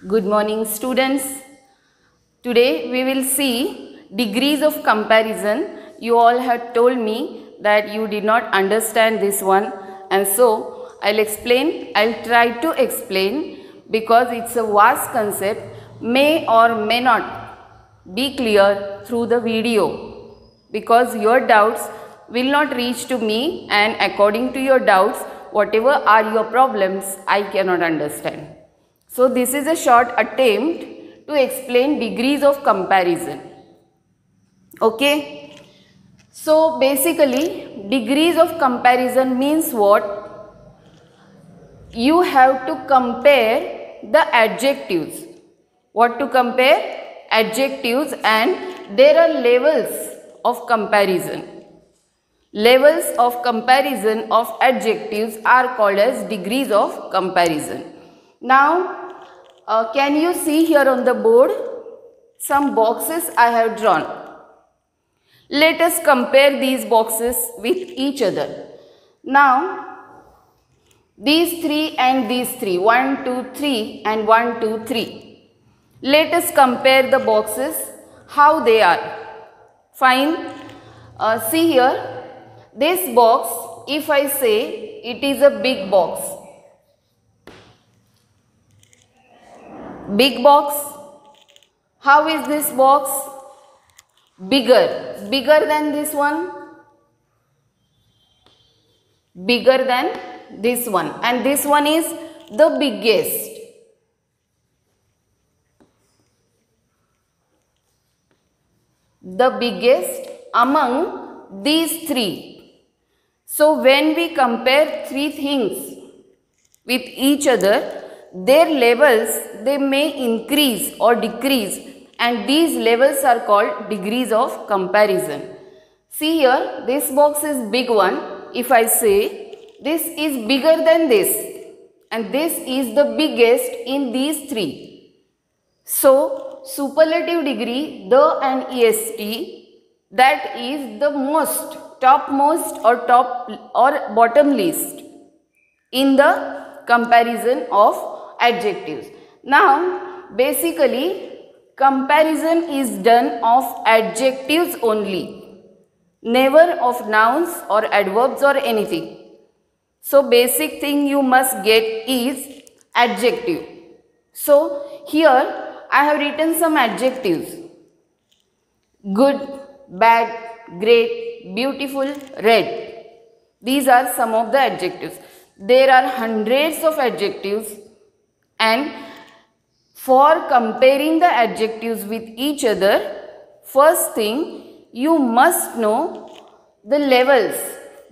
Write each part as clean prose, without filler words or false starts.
Good morning, students. Today we will see degrees of comparison. You all had told me that you did not understand this one, and so I'll try to explain because it's a vast concept, may or may not be clear through the video, because your doubts will not reach to me, and according to your doubts, whatever are your problems, I cannot understand. So this is a short attempt to explain degrees of comparison. Okay. So basically degrees of comparison means what? You have to compare the adjectives. What to compare? Adjectives, and there are levels of comparison. Levels of comparison of adjectives are called as degrees of comparison. Now, can you see here on the board some boxes I have drawn? Let us compare these boxes with each other. Now, these three and these three, 1, 2, 3 and 1, 2, 3. Let us compare the boxes, how they are. Fine. See here, this box, if I say it is a big box. Big box. How is this box? Bigger. Bigger than this one? Bigger than this one. And this one is the biggest. The biggest among these three. So when we compare three things with each other, their levels, they may increase or decrease, and these levels are called degrees of comparison. See here, this box is big one. If I say this is bigger than this, and this is the biggest in these three. So superlative degree, the and est, that is the most, topmost or top or bottom least in the comparison of adjectives. Now, basically, comparison is done of adjectives only, never of nouns or adverbs or anything. So, basic thing you must get is adjective. So, here I have written some adjectives. Good, bad, great, beautiful, red. These are some of the adjectives. There are hundreds of adjectives, and for comparing the adjectives with each other, first thing you must know the levels,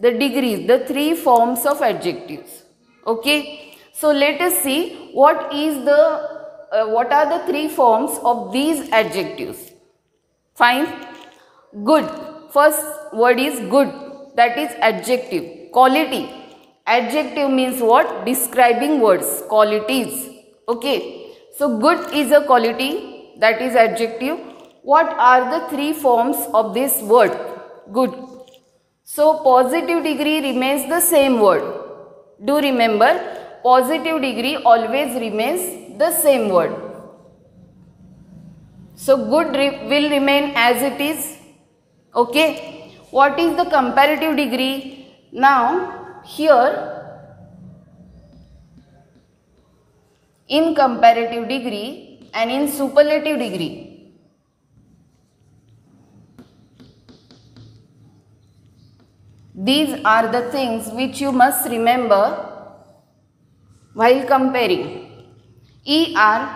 the degrees, the three forms of adjectives. Okay. So let us see what are the three forms of these adjectives. Fine. Good. First word is good. That is adjective. Quality. Adjective means what? Describing words, qualities. Okay. So good is a quality, that is adjective. What are the three forms of this word? Good. So positive degree remains the same word. Do remember, positive degree always remains the same word. So good will remain as it is. Okay. What is the comparative degree? Now here, in comparative degree and in superlative degree, these are the things which you must remember while comparing. ER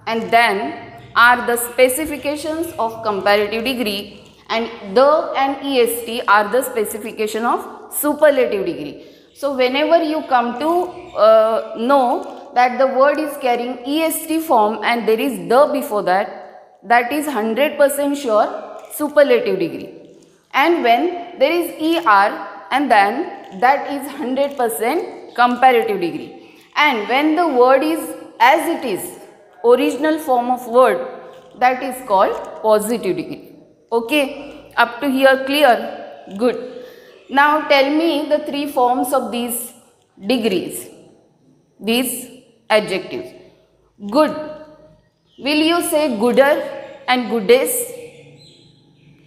and then are the specifications of comparative degree, and the and est are the specification of superlative degree. So whenever you come to know that the word is carrying est form and there is the before that, that is 100% sure superlative degree. And when there is er and then, that is 100% comparative degree. And when the word is as it is, original form of word, that is called positive degree. Okay, up to here clear? Good. Now tell me the three forms of these degrees, these adjectives. Good. Will you say gooder and goodest?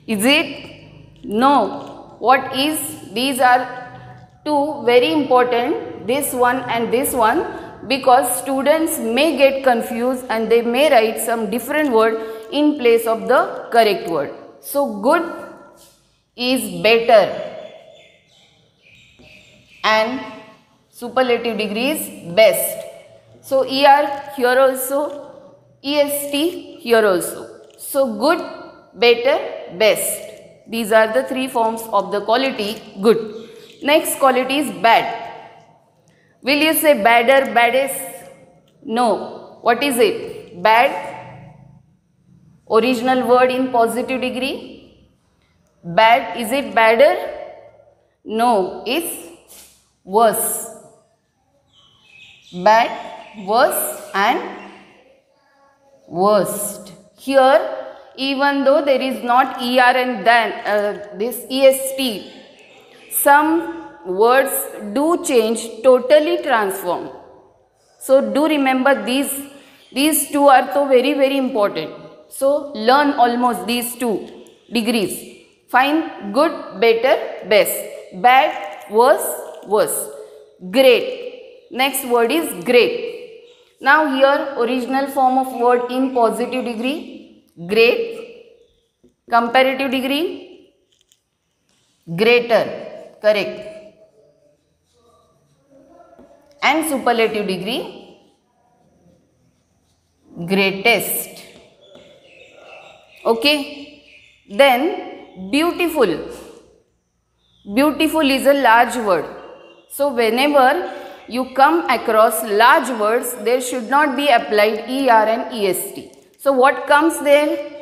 Is it? No. What is? These are two very important, this one and this one, because students may get confused and they may write some different word in place of the correct word. So good is better and superlative degree is best. So ER here also, EST here also. So good, better, best. These are the three forms of the quality good. Next quality is bad. Will you say badder, baddest? No. What is it? Bad. Original word in positive degree. Bad. Is it badder? No. It's worse. Bad, worse and worst. Here, even though there is not ER and then this EST, some words do change, totally transform. So do remember these two are so very important. So learn almost these two degrees. Find good, better, best. Bad, worse, worse. Great. Next word is great. Now here original form of word in positive degree, great. Comparative degree, greater. Correct. And superlative degree, greatest. Okay. Then beautiful. Beautiful is a large word. So whenever you come across large words, there should not be applied ER and EST. So what comes there?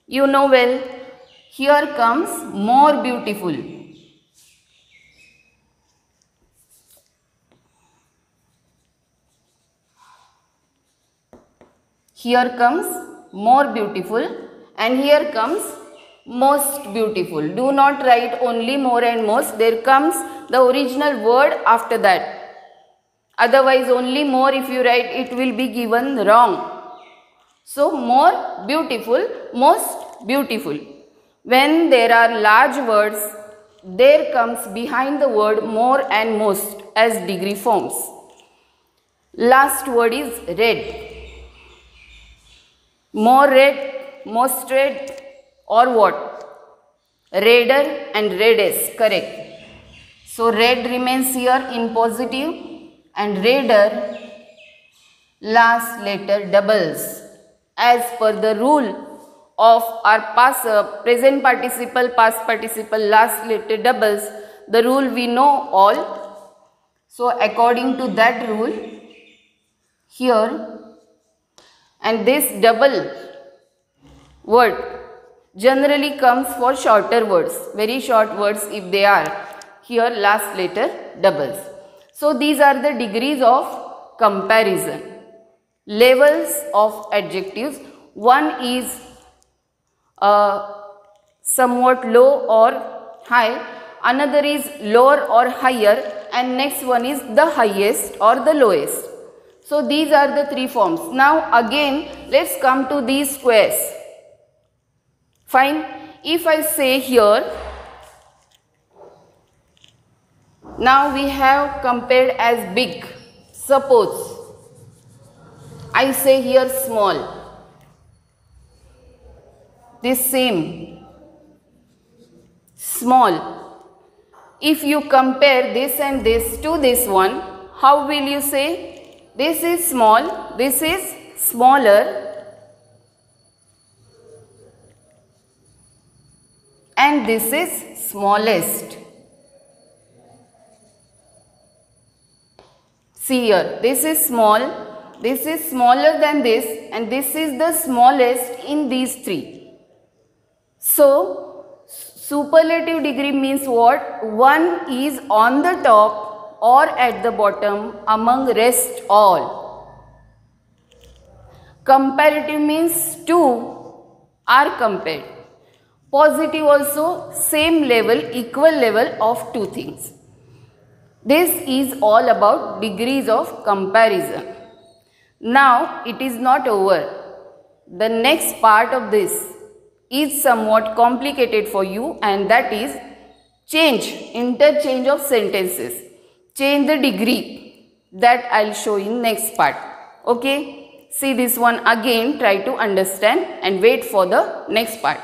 You know well. Here comes more beautiful. Here comes more beautiful and here comes most beautiful. Do not write only more and most. There comes the original word after that. Otherwise only more if you write, it will be given wrong. So more beautiful, most beautiful. When there are large words, there comes behind the word more and most as degree forms. Last word is red. More red, most red, or what? Redder and reddest, correct. So red remains here in positive and redder, last letter doubles. As per the rule of our past, present participle, past participle, last letter doubles, the rule we know all. So according to that rule, here, and this double word generally comes for shorter words, very short words if they are. Here last letter doubles. So these are the degrees of comparison. Levels of adjectives. One is somewhat low or high, another is lower or higher, and next one is the highest or the lowest. So these are the three forms. Now again let's come to these squares. Fine. If I say here, now we have compared as big. Suppose I say here small. This same small. If you compare this and this to this one, how will you say? This is small, this is smaller, and this is smallest. See here, this is small, this is smaller than this, and this is the smallest in these three. So, superlative degree means what? One is on the top or at the bottom among rest all. Comparative means two are compared. Positive also same level, equal level of two things. This is all about degrees of comparison. Now it is not over. the next part of this is somewhat complicated for you, and that is interchange of sentences. Change the degree. That I'll show in next part. Okay. See this one again, try to understand and wait for the next part.